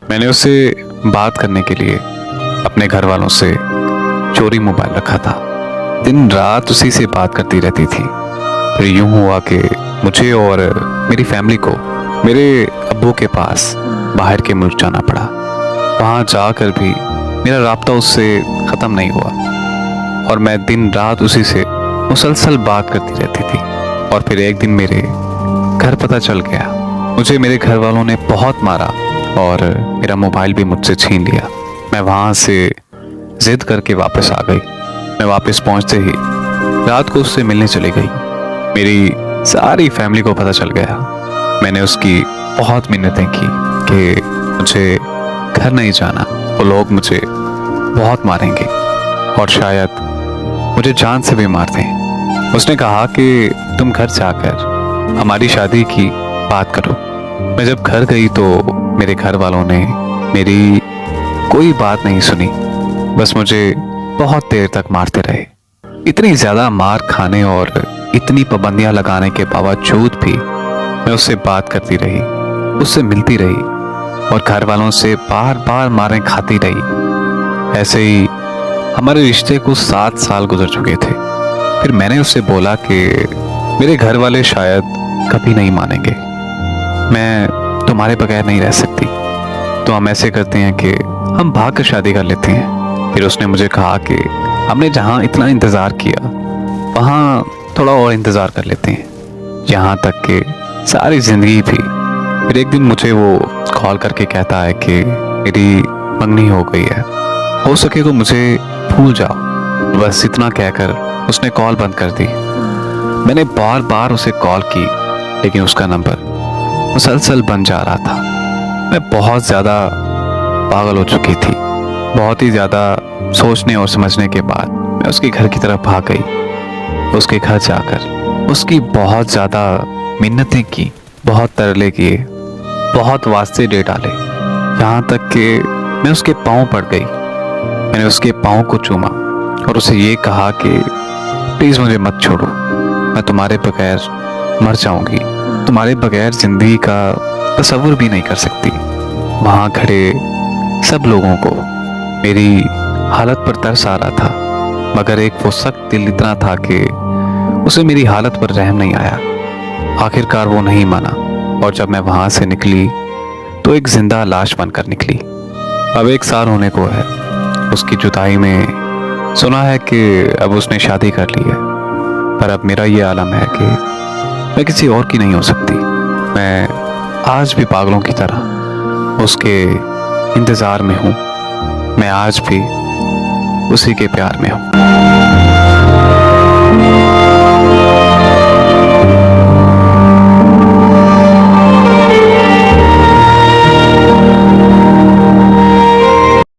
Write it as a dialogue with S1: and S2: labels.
S1: मैंने उसे बात करने के लिए अपने घर वालों से चोरी मोबाइल रखा था। दिन रात उसी से बात करती रहती थी। फिर यूं हुआ कि मुझे और मेरी फैमिली को मेरे अब्बू के पास बाहर के मुल्क जाना पड़ा। वहाँ जाकर भी मेरा राब्ता उससे ख़त्म नहीं हुआ और मैं दिन रात उसी से मुसलसल बात करती रहती थी। और फिर एक दिन मेरे घर पता चल गया। मुझे मेरे घर वालों ने बहुत मारा और मेरा मोबाइल भी मुझसे छीन लिया। मैं वहाँ से जिद करके वापस आ गई। मैं वापस पहुँचते ही रात को उससे मिलने चली गई। मेरी सारी फैमिली को पता चल गया। मैंने उसकी बहुत मिन्नतें की कि मुझे घर नहीं जाना, वो लोग मुझे बहुत मारेंगे और शायद मुझे जान से भी मार दें। उसने कहा कि तुम घर जाकर हमारी शादी की बात करो। मैं जब घर गई तो मेरे घर वालों ने मेरी कोई बात नहीं सुनी, बस मुझे बहुत देर तक मारते रहे। इतनी ज़्यादा मार खाने और इतनी पाबंदियां लगाने के बावजूद भी मैं उससे बात करती रही, उससे मिलती रही और घर वालों से बार बार मारें खाती रही। ऐसे ही हमारे रिश्ते को 7 साल गुजर चुके थे। फिर मैंने उससे बोला कि मेरे घर वाले शायद कभी नहीं मानेंगे, मैं तुम्हारे बगैर नहीं रह सकती, तो हम ऐसे करते हैं कि हम भाग कर शादी कर लेते हैं। फिर उसने मुझे कहा कि हमने जहाँ इतना इंतज़ार किया वहाँ थोड़ा और इंतज़ार कर लेते हैं, यहाँ तक कि सारी ज़िंदगी भी। फिर एक दिन मुझे वो कॉल करके कहता है कि मेरी मंगनी हो गई है, हो सके तो मुझे भूल जाओ। बस इतना कहकर उसने कॉल बंद कर दी। मैंने बार बार उसे कॉल की लेकिन उसका नंबर मुसलसल बन जा रहा था। मैं बहुत ज़्यादा पागल हो चुकी थी। बहुत ही ज़्यादा सोचने और समझने के बाद मैं उसके घर की तरफ भाग गई। उसके घर जाकर उसकी बहुत ज़्यादा मिन्नतें की, बहुत तरले किए, बहुत वास्ते दे डाले, यहाँ तक कि मैं उसके पाँव पड़ गई। मैंने उसके पाँव को चूमा और उसे ये कहा कि प्लीज़ मुझे मत छोड़ो, मैं तुम्हारे बगैर मर जाऊंगी, तुम्हारे बगैर ज़िंदगी का तसव्वुर भी नहीं कर सकती। वहाँ खड़े सब लोगों को मेरी हालत पर तरस आ रहा था, मगर एक वो सख्त दिल इतना था कि उसे मेरी हालत पर रहम नहीं आया। आखिरकार वो नहीं माना और जब मैं वहाँ से निकली तो एक जिंदा लाश बनकर निकली। अब 1 साल होने को है उसकी जुदाई में। सुना है कि अब उसने शादी कर ली है, पर अब मेरा ये आलम है कि मैं किसी और की नहीं हो सकती। मैं आज भी पागलों की तरह उसके इंतज़ार में हूँ। मैं आज भी उसी के प्यार में हूँ।